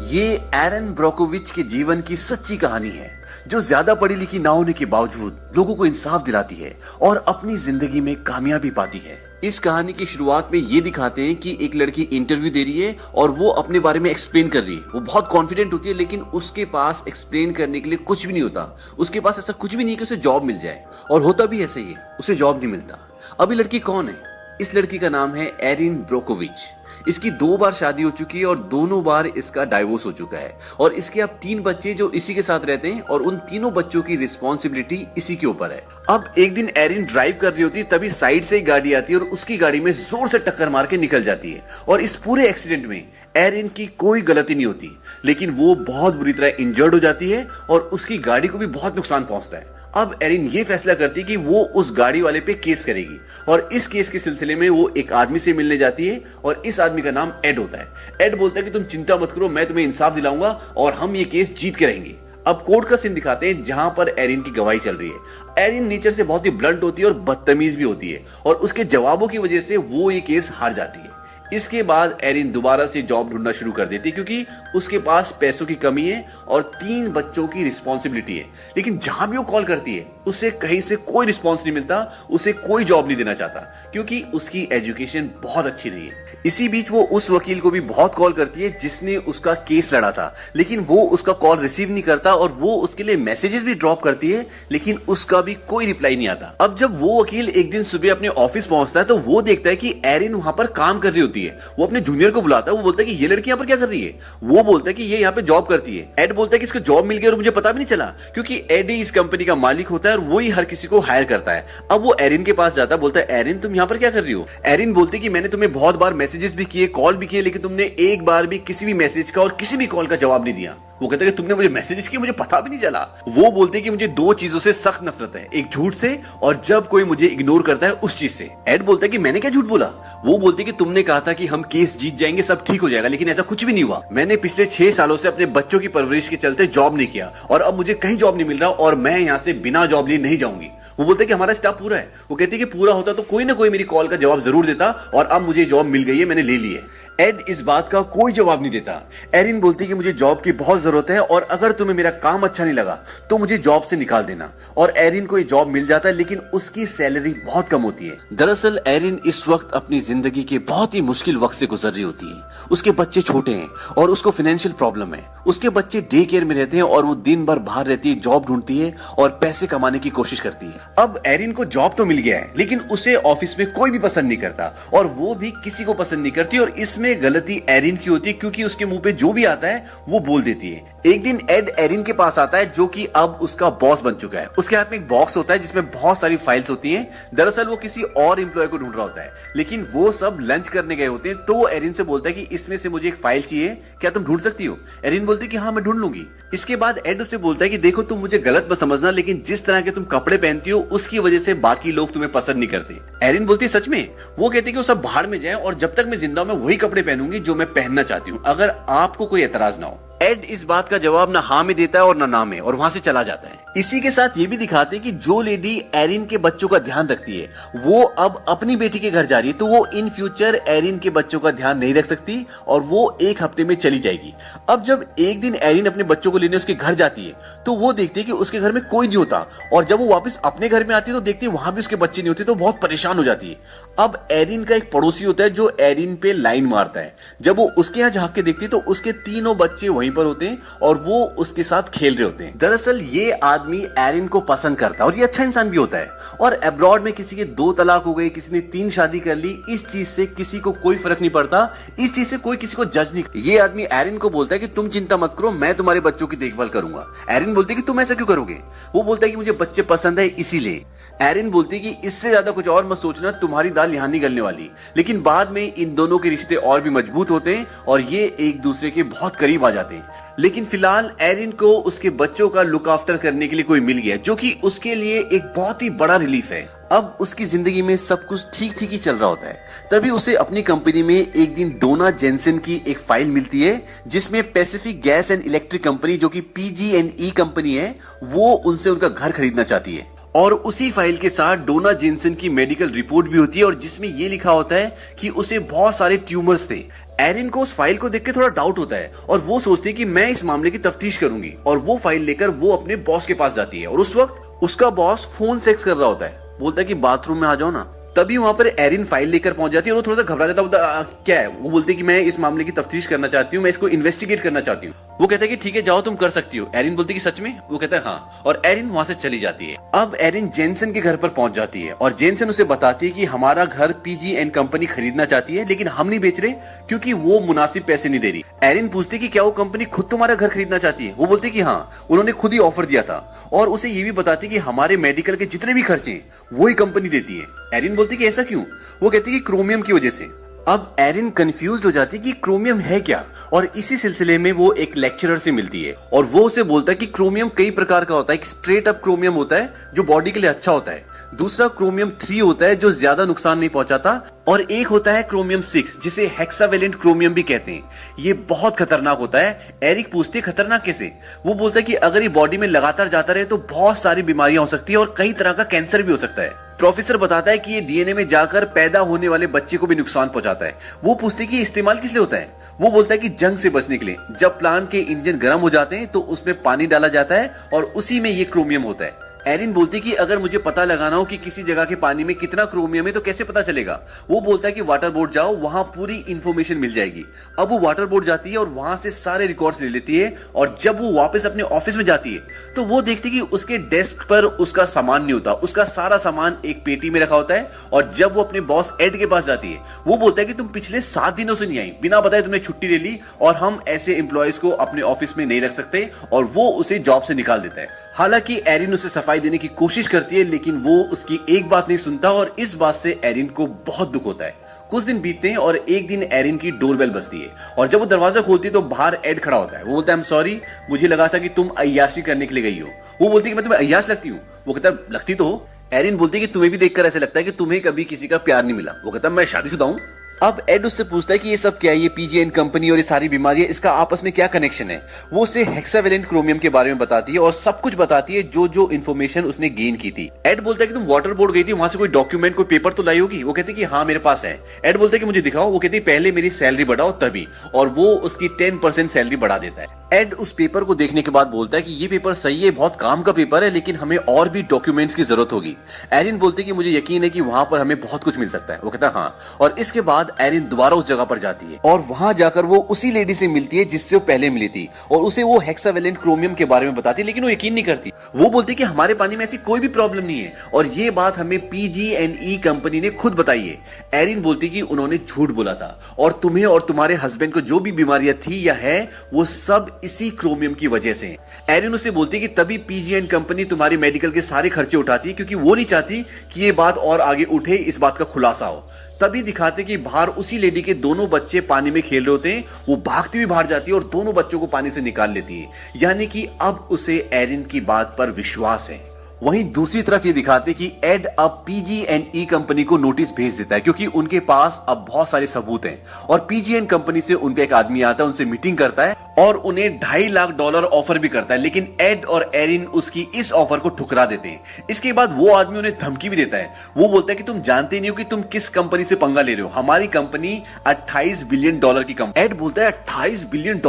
ये एरन ब्रोकोविच के जीवन की सच्ची कहानी है, जो ज्यादा पढ़ी लिखी ना होने के बावजूद लोगों को इंसाफ दिलाती है और अपनी जिंदगी में कामयाबी पाती है। इस कहानी की शुरुआत में ये दिखाते हैं कि एक लड़की इंटरव्यू दे रही है और वो अपने बारे में एक्सप्लेन कर रही है। वो बहुत कॉन्फिडेंट होती है, लेकिन उसके पास एक्सप्लेन करने के लिए कुछ भी नहीं होता। उसके पास ऐसा कुछ भी नहीं कि उसे जॉब मिल जाए, और होता भी ऐसे ही, उसे जॉब नहीं मिलता। अब ये लड़की कौन है? इस लड़की का नाम है एरिन ब्रोकोविच। इसकी 2 बार शादी हो चुकी है और दोनों बार इसका डाइवोर्स हो चुका है, और इसके अब 3 बच्चे जो इसी के साथ रहते हैं, और उन तीनों बच्चों की रिस्पॉन्सिबिलिटी इसी के ऊपर है। अब एक दिन एरिन ड्राइव कर रही होती है, तभी साइड से एक गाड़ी आती है और उसकी गाड़ी में जोर से टक्कर मार के निकल जाती है। और इस पूरे एक्सीडेंट में एरिन की कोई गलती नहीं होती, लेकिन वो बहुत बुरी तरह इंजर्ड हो जाती है और उसकी गाड़ी को भी बहुत नुकसान पहुंचता है। अब एरिन ये फैसला करती है कि वो उस गाड़ी वाले पे केस करेगी, और इस केस के सिलसिले में वो एक आदमी से मिलने जाती है, और इस आदमी का नाम एड होता है। एड बोलता है कि तुम चिंता मत करो, मैं तुम्हें इंसाफ दिलाऊंगा और हम ये केस जीत के रहेंगे। अब कोर्ट का सीन दिखाते हैं जहां पर एरिन की गवाही चल रही है। एरिन नेचर से बहुत ही ब्लंट होती है और बदतमीज भी होती है, और उसके जवाबों की वजह से वो ये केस हार जाती है। इसके बाद एरिन दोबारा से जॉब ढूंढना शुरू कर देती है, क्योंकि उसके पास पैसों की कमी है और 3 बच्चों की रिस्पॉन्सिबिलिटी है। लेकिन जहां भी वो कॉल करती है, उसे कहीं से कोई रिस्पॉन्स नहीं मिलता, उसे कोई जॉब नहीं देना चाहता, क्योंकि उसकी एजुकेशन बहुत अच्छी नहीं है। इसी बीच वो उस वकील को भी बहुत कॉल करती है जिसने उसका केस लड़ा था, लेकिन वो उसका कॉल रिसीव नहीं करता, और वो उसके लिए मैसेजेस भी ड्रॉप करती है, लेकिन उसका भी कोई रिप्लाई नहीं आता। अब जब वो वकील एक दिन सुबह अपने ऑफिस पहुंचता है, तो वो देखता है कि एरिन वहां पर काम कर रही होती है। वो अपने जूनियर को बुलाता है, वो बोलता है कि ये लड़की यहाँ पर क्या कर रही है? वो बोलता है कि ये यहाँ पे जॉब करती है। एड बोलता है कि इसको जॉब मिल गई और मुझे पता भी नहीं चला, क्योंकि एड ही इस कंपनी का मालिक होता है और वो ही हर किसी को हायर करता है। अब वो एरिन के पास जाता है, बोलता है एरिन तुम यहाँ पर क्या कर रही हो? एरिन बोलती है कि मैंने तुम्हें बहुत बार मैसेजेस भी किए, कॉल भी किए, लेकिन तुमने एक बार भी किसी भी मैसेज का और किसी भी कॉल का जवाब नहीं दिया। वो कहता है कि तुमने मुझे मैसेजेस किए, मुझे पता भी नहीं चला। वो बोलते हैं कि मुझे 2 चीजों से सख्त नफरत है, एक झूठ से, और जब कोई मुझे इग्नोर करता है उस चीज से। एड बोलता है कि मैंने क्या झूठ बोला? वो बोलते हैं कि तुमने कहा था कि हम केस जीत जाएंगे, सब ठीक हो जाएगा, लेकिन ऐसा कुछ भी नहीं हुआ। मैंने पिछले 6 सालों से अपने बच्चों की परवरिश के चलते जॉब नहीं किया, और अब मुझे कहीं जॉब नहीं मिल रहा, और मैं यहाँ से बिना जॉब लिए नहीं जाऊंगी। वो बोलते हैं कि हमारा स्टाफ पूरा है। वो कहती है कि पूरा होता तो कोई ना कोई मेरी कॉल का जवाब जरूर देता, और अब मुझे जॉब मिल गई है, मैंने ले ली है। एड इस बात का कोई जवाब नहीं देता। एरिन बोलती है कि मुझे जॉब की बहुत जरूरत है, और अगर तुम्हें मेरा काम अच्छा नहीं लगा तो मुझे जॉब से निकाल देना। और एरिन को ये जॉब मिल जाता है, लेकिन उसकी सैलरी बहुत कम होती है। दरअसल एरिन इस वक्त अपनी जिंदगी के बहुत ही मुश्किल वक्त से गुजर रही होती है। उसके बच्चे छोटे हैं और उसको फाइनेंशियल प्रॉब्लम है। उसके बच्चे डे केयर में रहते हैं और वो दिन भर बाहर रहती है, जॉब ढूंढती है और पैसे कमाने की कोशिश करती है। अब एरिन को जॉब तो मिल गया है, लेकिन उसे ऑफिस में कोई भी पसंद नहीं करता, और वो भी किसी को पसंद नहीं करती, और इसमें गलती एरिन की होती है, क्योंकि उसके मुंह पे जो भी आता है वो बोल देती है। एक दिन एड एरिन के पास आता है, जो कि अब उसका बॉस बन चुका है। उसके हाथ में एक बॉक्स होता है जिसमें बहुत सारी फाइल्स होती हैं। दरअसल वो किसी और एम्प्लॉय को ढूंढ रहा होता है, लेकिन वो सब लंच करने गए होते हैं। तो वो एरिन से बोलता है कि इसमें से मुझे एक फाइल चाहिए, क्या तुम ढूंढ सकती हो? एरिन बोलती है कि हाँ मैं ढूंढ लूंगी। इसके बाद एड उससे बोलता है कि देखो तुम मुझे गलत मत समझना, लेकिन जिस तरह के तुम कपड़े पहनती हो उसकी वजह से बाकी लोग तुम्हें पसंद नहीं करते। एरिन बोलती है सच में? वो कहती है कि वो सब बाहर में जाए, और जब तक मैं जिंदा हूं मैं वही कपड़े पहनूंगी जो मैं पहनना चाहती हूँ, अगर आपको कोई एतराज ना हो। एड इस बात का जवाब ना हाँ में देता है और ना में, और वहां से चला जाता है। इसी के साथ ये भी दिखाते हैं कि जो लेडी एरिन के बच्चों का ध्यान रखती है, वो अब अपनी बेटी के घर जा रही है, तो वो इन फ्यूचर एरिन के बच्चों का ध्यान नहीं रख सकती, और वो 1 हफ्ते में चली जाएगी। अब जब एक दिन एरिन अपने बच्चों को लेने उसके घर जाती है, तो वो देखती है कि उसके घर में कोई नहीं होता, और जब वो वापस अपने घर में आती है तो देखती है वहां भी उसके बच्चे नहीं होते, तो बहुत परेशान हो जाती है। अब एरिन का एक पड़ोसी होता है जो एरिन पे लाइन मारता है। जब वो उसके यहाँ झांक के देखती है तो उसके 3 बच्चे वहीं पर होते हैं, और वो उसके साथ खेल रहे होते हैं। दरअसल ये आदमी एरिन को पसंद करता है, और ये अच्छा इंसान भी होता है, और अब्रॉड में किसी के 2 तलाक हो गए, किसी ने 3 शादी कर ली, इस चीज से किसी को कोई फर्क नहीं पड़ता, इस चीज से कोई किसी को जज नहीं। ये आदमी एरिन को बोलता है कि तुम चिंता मत करो, मैं तुम्हारे बच्चों की देखभाल करूंगा। एरिन बोलती है कि तुम ऐसा क्यों करोगे? वो बोलता है कि मुझे बच्चे पसंद है इसीलिए। एरिन बोलती है कि इससे ज्यादा कुछ और मत सोचना, तुम्हारी दाल यहां नहीं गलने वाली। लेकिन बाद में इन दोनों के रिश्ते और भी मजबूत होते हैं, और ये एक दूसरे के बहुत करीब आ जाते हैं। लेकिन फिलहाल एरिन को उसके बच्चों का लुक आफ्टर करने के लिए कोई मिल गया, जो कि उसके लिए एक बहुत ही बड़ा रिलीफ है। अब उसकी जिंदगी में सब कुछ ठीक ठीक ही चल रहा होता है। तभी उसे अपनी कंपनी में एक दिन डोना जेनसन की एक फाइल मिलती है, जिसमें Pacific gas and electric company, जो कि PG&E कंपनी है, वो उनसे उनका घर खरीदना चाहती है। और उसी फाइल के साथ डोना जेनसन की मेडिकल रिपोर्ट भी होती है, और जिसमें यह लिखा होता है कि उसे बहुत सारे ट्यूमर्स थे। एरिन को उस फाइल को देख के थोड़ा डाउट होता है और वो सोचती है कि मैं इस मामले की तफ्तीश करूंगी, और वो फाइल लेकर वो अपने बॉस के पास जाती है। और उस वक्त उसका बॉस फोन सेक्स कर रहा होता है, बोलता है कि बाथरूम में आ जाओ ना। तभी वहां पर एरिन फाइल लेकर पहुंच जाती है और वो थोड़ा सा घबरा जाता है, बोलता क्या है। वो बोलती है कि मैं इस मामले की तफ्तीश करना चाहती हूँ, मैं इसको इन्वेस्टिगेट करना चाहती हूँ। वो कहता है कि ठीक है जाओ तुम कर सकती हो। एरिन बोलती है कि सच में? वो कहता है हाँ, और एरिन वहां से चली जाती है। अब एरिन जेनसन के घर पर पहुंच जाती है और जेनसन उसे बताती है कि हमारा घर पीजी एंड कंपनी खरीदना चाहती है, लेकिन हम नहीं बेच रहे क्योंकि वो मुनासिब पैसे नहीं दे रही। एरिन पूछती है कि क्या वो कंपनी खुद तुम्हारा घर खरीदना चाहती है? वो बोलती है कि हाँ, उन्होंने खुद ही ऑफर दिया था, और उसे ये भी बताती है कि हमारे मेडिकल के जितने भी खर्चे वो ही कंपनी देती है। एरिन बोलती है कि ऐसा क्यों? वो कहती है कि क्रोमियम की वजह से। अब एरिन कंफ्यूज्ड हो जाती है कि क्रोमियम है क्या, और इसी सिलसिले में वो एक लेक्चरर से मिलती है और वो उसे बोलता है कि क्रोमियम कई प्रकार का होता है। एक स्ट्रेट अप क्रोमियम होता है जो बॉडी के लिए अच्छा होता है, दूसरा क्रोमियम 3 होता है जो ज्यादा नुकसान नहीं पहुंचाता, और एक होता है क्रोमियम 6 जिसे हेक्सावेलेंट क्रोमियम भी कहते हैं। ये बहुत खतरनाक होता है। एरिक पूछती है खतरनाक कैसे? वो बोलता है कि अगर ये बॉडी में लगातार जाता रहे तो बहुत सारी बीमारियां हो सकती है और कई तरह का कैंसर भी हो सकता है। प्रोफेसर बताता है कि ये डीएनए में जाकर पैदा होने वाले बच्चे को भी नुकसान पहुंचाता है। वो पूछते हैं कि इस्तेमाल किस लिए होता है? वो बोलता है कि जंग से बचने के लिए। जब प्लांट के इंजन गर्म हो जाते हैं तो उसमें पानी डाला जाता है और उसी में ये क्रोमियम होता है। एरिन बोलती है कि अगर मुझे पता लगाना हो कि किसी जगह के पानी में कितना क्रोमियम है तो कैसे पता चलेगा? वो बोलता है कि वाटर बोर्ड जाओ, वहां पूरी इंफॉर्मेशन मिल जाएगी। अब वो वाटर बोर्ड जाती है और वहां से सारे रिकॉर्ड्स ले लेती है, और जब वो वापस अपने ऑफिस में जाती है तो वो देखती है कि उसके डेस्क पर उसका सामान नहीं होता, उसका सारा सामान एक पेटी में रखा होता है। और जब वो अपने बॉस एड के पास जाती है, वो बोलता है कि तुम पिछले 7 दिनों से नहीं आई, बिना बताए तुमने छुट्टी ले ली, और हम ऐसे एम्प्लॉयज को अपने ऑफिस में नहीं रख सकते, और वो उसे जॉब से निकाल देता है। हालांकि एरिन उसे सफाई देने की कोशिश करती है, लेकिन वो उसकी एक बात नहीं सुनता, और इस बात से एरिन को बहुत दुख होता है। कुछ दिन बीतते हैं और एक दिन एरिन की डोरबेल बजती है, और जब वो दरवाजा खोलती है तो बाहर एड खड़ा होता है। वो बोलता है आई एम सॉरी, मुझे लगा था कि तुम अय्याशी करने के लिए गई हो। वो बोलती है कि मैं तुम्हें अय्याश लगती हूँ? वो कहता है लगती तो हो। एरिन बोलती है कि तुम्हें भी देखकर ऐसे लगता है कि तुम्हें कभी किसी का प्यार नहीं मिला। वो कहता है मैं शादीशुदा हूँ। अब एड उससे पूछता है कि ये सब क्या है, ये पीजीएन कंपनी और ये सारी बीमारियां, इसका आपस में क्या कनेक्शन है? वो उसे हेक्सावेलेंट क्रोमियम के बारे में बताती है और सब कुछ बताती है जो जो इन्फॉर्मेशन उसने गेन की थी। एड बोलता है कि तुम वाटर बोर्ड गई थी, वहां से कोई डॉक्यूमेंट, कोई पेपर तो लाई होगी? वो कहती है कि हाँ मेरे पास है। एड बोलता है कि मुझे दिखाओ। वो कहती है पहले मेरी सैलरी बढ़ाओ तभी, और वो उसकी 10% सैलरी बढ़ा देता है। एड उस पेपर को देखने के बाद बोलता है कि ये पेपर सही है, बहुत काम का पेपर है, लेकिन हमें और भी डॉक्यूमेंट्स की जरूरत होगी। एरिन बोलती है कि मुझे यकीन है कि वहां पर हमें बहुत कुछ मिल सकता है। वो कहता है हाँ, और इसके बाद एरिन दोबारा उस जगह पर जाती है और वहां जाकर वो उसी लेडी से मिलती है जिससे वो पहले मिली थी, और उसे वो हेक्सावेलेंट क्रोमियम के बारे में बताती है, लेकिन वो यकीन नहीं करती। वो बोलती है कि हमारे पानी में ऐसी कोई भी प्रॉब्लम नहीं है, और ये बात हमें पीजी&ई कंपनी ने खुद बताई है। एरिन बोलती है कि उन्होंने झूठ बोला था, और तुम्हें और तुम्हारे हस्बैंड को जो भी बीमारियां थी या है वो सब इसी क्रोमियम की वजह से। एरिन उसे बोलती है कि तभी पीजी&ई कंपनी तुम्हारी मेडिकल के सारे खर्चे उठाती है, क्योंकि वो नहीं चाहती कि ये बात और आगे उठे, इस बात का खुलासा हो। तभी दिखाते कि बाहर उसी लेडी के दोनों बच्चे पानी में खेल रहे होते हैं। वो भागती हुई बाहर जाती है और दोनों बच्चों को पानी से निकाल लेती है, यानी कि अब उसे एरिन की बात पर विश्वास है। वहीं दूसरी तरफ ये दिखाते कि एड अब पीजी&ई कंपनी को नोटिस भेज देता है, क्योंकि उनके पास अब बहुत सारे सबूत हैं, और पीजी&ई कंपनी से उनका एक आदमी आता है, उनसे मीटिंग करता है और उन्हें $2.5 लाख ऑफर भी करता है, लेकिन एड और एरिन उसकी इस ऑफर को ठुकरा देते हैं। इसके बाद वो आदमी उन्हें धमकी भी देता है। वो बोलता है कि तुम जानते नहीं हो कि तुम किस कंपनी से पंगा ले रहे हो, हमारी कंपनी $28 बिलियन की कंपनी। एड बोलता है $28 बिलियन,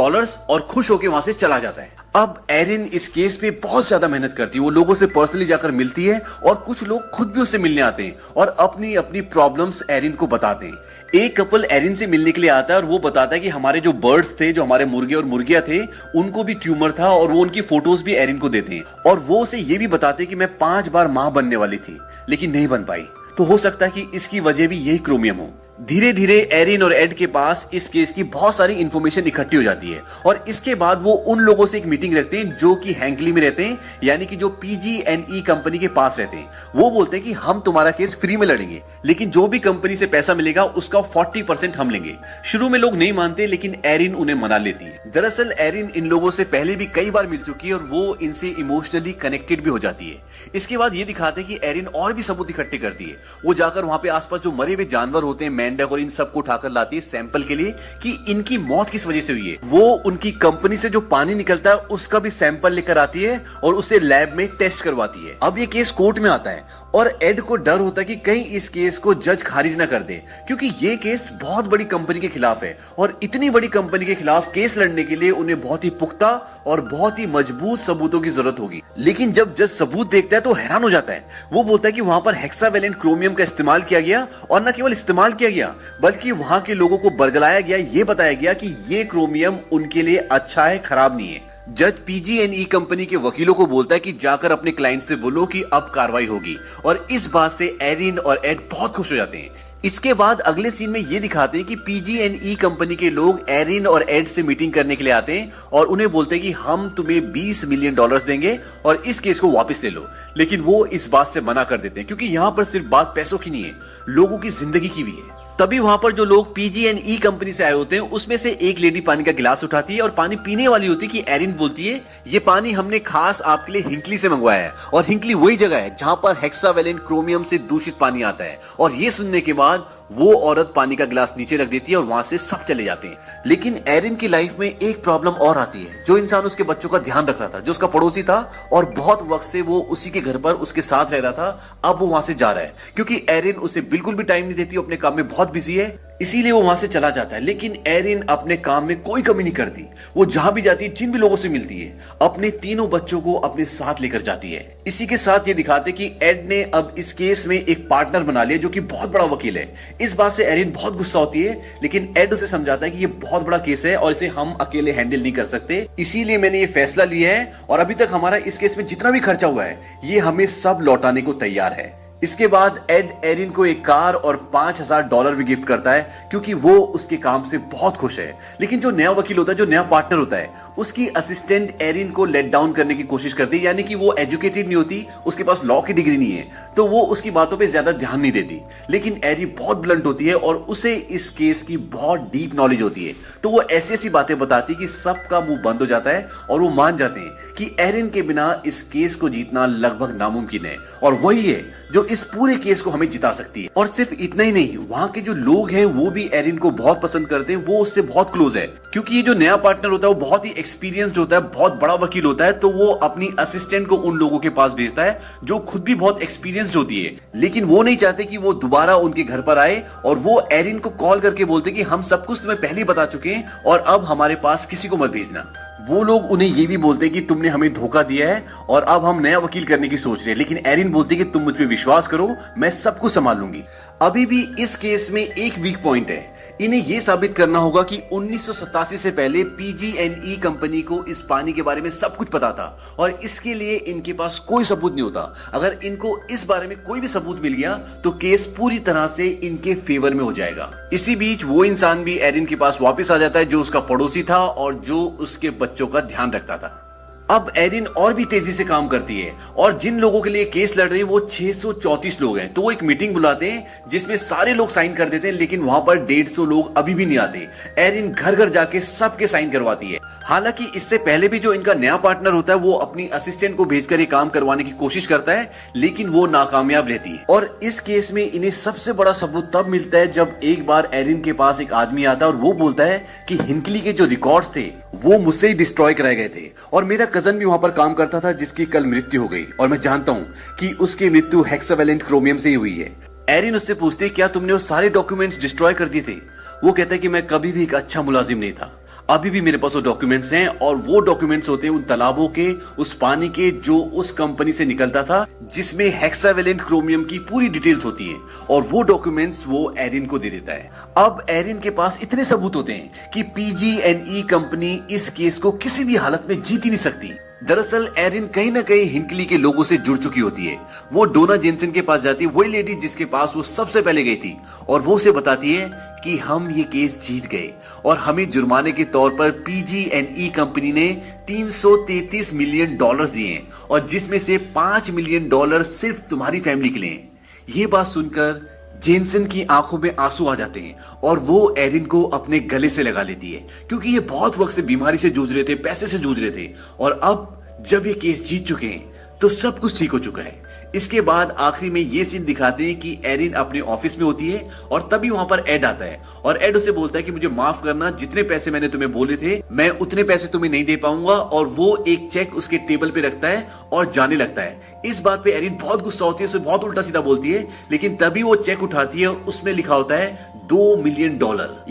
और खुश होकर वहां से चला जाता है। अब एरिन इस केस पे बहुत ज्यादा मेहनत करती है, वो लोगों से पर्सनली जाकर मिलती है, और कुछ लोग खुद भी उससे मिलने आते हैं और अपनी अपनी प्रॉब्लम्स एरिन को बताते हैं। एक कपल एरिन से मिलने के लिए आता है और वो बताता है कि हमारे जो बर्ड्स थे, जो हमारे मुर्गे और मुर्गियां थे, उनको भी ट्यूमर था, और वो उनकी फोटोज भी एरिन को देते हैं, और वो उसे ये भी बताते हैं कि मैं 5 बार मां बनने वाली थी लेकिन नहीं बन पाई, तो हो सकता है कि इसकी वजह भी यही क्रोमियम हो। धीरे धीरे एरिन और एड के पास इस केस की बहुत सारी इंफॉर्मेशन इकट्ठी हो जाती है, और इसके बाद वो उन लोगों से एक मीटिंग रखते हैं जो कि हैंकली में रहते हैं, यानी कि जो पीजी&ई कंपनी के पास रहते हैं। वो बोलते हैं कि हम तुम्हारा केस फ्री में लड़ेंगे, लेकिन जो भी कंपनी से पैसा मिलेगा उसका 40% हम लेंगे। शुरू में लोग नहीं मानते, लेकिन एरिन उन्हें मना लेती है। दरअसल एरिन इन लोगों से पहले भी कई बार मिल चुकी है और वो इनसे इमोशनली कनेक्टेड भी हो जाती है। इसके बाद ये दिखाते हैं कि एरिन और भी सबूत इकट्ठे करती है। वो जाकर वहां पे आसपास जो मरे हुए जानवर होते हैं, मेंढक और इन सबको उठाकर लाती है सैंपल के लिए कि इनकी मौत किस वजह से हुई है। वो उनकी कंपनी से जो पानी निकलता है उसका भी सैंपल लेकर आती है और उसे लैब में टेस्ट करवाती है। अब ये केस कोर्ट में आता है और एड को डर होता है कि कहीं इस केस को जज खारिज ना कर दे, क्योंकि ये केस बहुत बड़ी कंपनी के खिलाफ है और इतनी बड़ी कंपनी के खिलाफ केस लड़ने के लिए उन्हें बहुत ही पुख्ता और बहुत ही मजबूत सबूतों की जरूरत होगी। लेकिन जब जज सबूत देखता है तो हैरान हो जाता है। वो बोलता है कि वहां पर हेक्सावेलेंट क्रोमियम का इस्तेमाल किया गया और न केवल इस्तेमाल किया गया बल्कि वहां के लोगों को बरगलाया गया, ये बताया गया कि ये क्रोमियम उनके लिए अच्छा है, खराब नहीं है। जज पीजी&ई कंपनी के वकीलों को बोलता है कि जाकर अपने क्लाइंट से बोलो कि अब कार्रवाई होगी और इस बात से एरिन और एड बहुत खुश हो जाते हैं। इसके बाद अगले सीन में ये दिखाते हैं कि पीजी&ई कंपनी के लोग एरिन और एड से मीटिंग करने के लिए आते हैं और उन्हें बोलते हैं कि हम तुम्हें $20 मिलियन देंगे और इस केस को वापस ले लो। लेकिन वो इस बात से मना कर देते हैं क्योंकि यहाँ पर सिर्फ बात पैसों की नहीं है, लोगों की जिंदगी की भी है। तभी वहां पर जो लोग पीजी&ई कंपनी से आए होते हैं उसमें से एक लेडी पानी का गिलास उठाती है और पानी पीने वाली होती है कि एरिन बोलती है ये पानी हमने खास आपके लिए हिंकली से मंगवाया है और हिंकली वही जगह है जहां पर हेक्सावेलेंट क्रोमियम से दूषित पानी आता है। और ये सुनने के बाद वो औरत पानी का गिलास नीचे रख देती है और वहां से सब चले जाते हैं। लेकिन एरिन की लाइफ में एक प्रॉब्लम और आती है। जो इंसान उसके बच्चों का ध्यान रख रहा था, जो उसका पड़ोसी था और बहुत वक्त से वो उसी के घर पर उसके साथ रह रहा था, अब वो वहां से जा रहा है क्योंकि एरिन उसे बिल्कुल भी टाइम नहीं देती, अपने काम में बहुत बिजी है, इसीलिए वो वहां से चला जाता है। लेकिन एरिन अपने काम में कोई कमी नहीं करती। वो जहां भी जाती है, जिन भी लोगों से मिलती है, अपने तीनों बच्चों को अपने साथ लेकर जाती है। इसी के साथ ये दिखाते कि एड ने अब इस केस में एक पार्टनर बना लिया जो कि बहुत बड़ा वकील है। इस बात से एरिन बहुत गुस्सा होती है, लेकिन एड उसे समझाता है कि ये बहुत बड़ा केस है और इसे हम अकेले हैंडल नहीं कर सकते, इसीलिए मैंने ये फैसला लिया है और अभी तक हमारा इस केस में जितना भी खर्चा हुआ है ये हमें सब लौटाने को तैयार है। इसके बाद एड एरिन को एक कार और $5000 भी गिफ्ट करता है क्योंकि वो उसके काम से बहुत खुश है। लेकिन जो नया वकील होता है, जो नया पार्टनर होता है, उसकी असिस्टेंट एरिन को लेट डाउन करने की कोशिश करती है, यानी कि वो एजुकेटेड नहीं होती, उसके पास लॉ की डिग्री नहीं है, तो वो उसकी बातों पे ज्यादा ध्यान नहीं देती। लेकिन एरिन बहुत ब्लंट होती है और उसे इस केस की बहुत डीप नॉलेज होती है, तो वो ऐसी ऐसी बातें बताती है कि सबका मुंह बंद हो जाता है और वो मान जाते हैं कि एरिन के बिना इस केस को जीतना लगभग नामुमकिन है और वही है जो इस पूरे केस को हमें जिता सकती है। और सिर्फ इतना ही नहीं, वहां के जो लोग हैं वो भी एरिन को बहुत पसंद करते हैं, वो उससे बहुत क्लोज है क्योंकि ये जो नया पार्टनर होता है वो बहुत ही एक्सपीरियंस्ड होता है, बहुत बड़ा वकील होता है, तो वो अपनी असिस्टेंट को उन लोगों के पास भेजता है जो खुद भी बहुत एक्सपीरियंस्ड होती है। लेकिन वो नहीं चाहते कि वो दोबारा उनके घर पर आए और वो एरिन को कॉल करके बोलते कि हम सब कुछ तुम्हें पहले बता चुके हैं और अब हमारे पास किसी को मत भेजना। वो लोग उन्हें ये भी बोलते कि तुमने हमें धोखा दिया है और अब हम नया वकील करने की सोच रहे हैं। लेकिन एरिन बोलती कि तुम मुझ पे विश्वास करो, मैं सब कुछ संभाल लूंगी। अभी भी इस केस में एक वीक पॉइंट है, इन्हें यह साबित करना होगा कि 1987 से पहले पीजी&ई कंपनी को इस पानी के बारे में सब कुछ पता था और इसके लिए इनके पास कोई सबूत नहीं होता। अगर इनको इस बारे में कोई भी सबूत मिल गया तो केस पूरी तरह से इनके फेवर में हो जाएगा। इसी बीच वो इंसान भी एरिन के पास वापस आ जाता है जो उसका पड़ोसी था और जो उसके बच्चों का ध्यान रखता था। अब एरिन और भी तेजी से काम करती है और जिन लोगों के लिए केस लड़ रही है वो 634 लोग हैं। तो वो एक मीटिंग बुलाते हैं जिसमें सारे लोग साइन कर देते हैं, लेकिन वहां पर 150 लोग अभी भी नहीं आते। एरिन घर घर जाके सबके साइन करवाती है। हालांकि इससे पहले भी जो इनका नया पार्टनर होता है वो अपनी असिस्टेंट को भेजकर ये काम करवाने की कोशिश करता है, लेकिन वो नाकामयाब रहती है। और इस केस में इन्हें सबसे बड़ा सबूत तब मिलता है जब एक बार एरिन के पास एक आदमी आता है और वो बोलता है कि हिंकली के जो रिकॉर्ड्स थे वो मुझसे ही डिस्ट्रॉय कराए गए थे और मेरा कजन भी वहां पर काम करता था जिसकी कल मृत्यु हो गई और मैं जानता हूं कि उसकी मृत्यु हेक्सावेलेंट क्रोमियम से ही हुई है। एरिन उससे पूछती है क्या तुमने वो सारे डॉक्यूमेंट्स डिस्ट्रॉय कर दिए थे? वो कहता है कि मैं कभी भी एक अच्छा मुलाजिम नहीं था, अभी भी मेरे पास वो डॉक्यूमेंट्स हैं और वो डॉक्यूमेंट्स होते हैं उन तालाबों के, उस पानी के जो उस कंपनी से निकलता था जिसमें हेक्सावेलेंट क्रोमियम की पूरी डिटेल्स होती है और वो डॉक्यूमेंट्स वो एरिन को दे देता है। अब एरिन के पास इतने सबूत होते हैं कि पीजी&ई कंपनी इस केस को किसी भी हालत में जीत ही नहीं सकती। दरअसल एरिन कहीं ना कहीं हिंकली के लोगों से जुड़ चुकी होती है। वो डोना जेनसन के पास जाती है, वही लेडी जिसके पास वो सबसे पहले गई थी, और वो उसे बताती है कि हम ये केस जीत गए और हमें जुर्माने के तौर पर पीजी&ई कंपनी ने $333 मिलियन दिए हैं और जिसमें से $5 मिलियन सिर्फ तुम्हारी फैमिली के लिए। ये बात सुनकर जेनसन की आंखों में आंसू आ जाते हैं और वो एरिन को अपने गले से लगा लेती है क्योंकि ये बहुत वक्त से बीमारी से जूझ रहे थे, पैसे से जूझ रहे थे और अब जब ये केस जीत चुके हैं तो सब कुछ ठीक हो चुका है। इसके बाद आखिरी में ये सीन दिखाते हैं कि एरिन अपने ऑफिस में होती है और तभी वहां पर एड आता है और एड उसे बोलता है कि मुझे माफ करना, जितने पैसे मैंने तुम्हें बोले थे मैं उतने पैसे तुम्हें नहीं दे पाऊंगा, और वो एक चेक उसके टेबल पे रखता है और जाने लगता है। इस बात पे एरिन बहुत गुस्सा होती है, उसे बहुत उल्टा सीधा बोलती है, लेकिन तभी वो चेक उठाती है, उसमें लिखा होता है $2 मिलियन।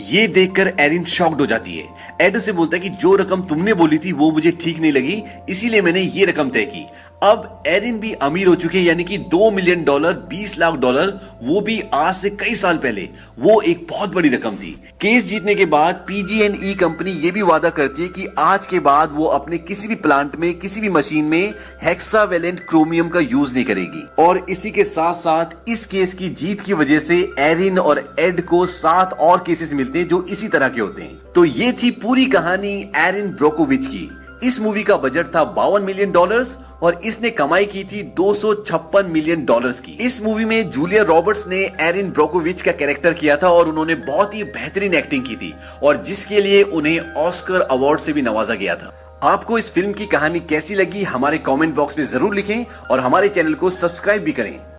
ये देखकर एरिन शॉक्ड हो जाती है। एड उसे बोलता है कि जो रकम तुमने बोली थी वो मुझे ठीक नहीं लगी, इसीलिए मैंने ये रकम तय की। अब एरिन भी अमीर हो चुके हैं, यानी कि $2 मिलियन, $20 लाख, वो भी आज से कई साल पहले। वो एक बहुत बड़ी रकम थी। केस जीतने के बाद PG&E कंपनी ये भी वादा करती है कि आज के बाद वो अपने किसी भी प्लांट में, किसी भी मशीन में हेक्सावेलेंट क्रोमियम का यूज नहीं करेगी। और इसी के साथ साथ इस केस की जीत की वजह से एरिन और एड को 7 और केसेस मिलते हैं जो इसी तरह के होते हैं। तो ये थी पूरी कहानी एरिन ब्रोकोविच की। इस मूवी का बजट था $52 मिलियन और इसने कमाई की थी $256 मिलियन की। इस मूवी में जूलिया रॉबर्ट्स ने एरिन ब्रोकोविच का कैरेक्टर किया था और उन्होंने बहुत ही बेहतरीन एक्टिंग की थी, और जिसके लिए उन्हें ऑस्कर अवार्ड से भी नवाजा गया था। आपको इस फिल्म की कहानी कैसी लगी हमारे कमेंट बॉक्स में जरूर लिखें और हमारे चैनल को सब्सक्राइब भी करें।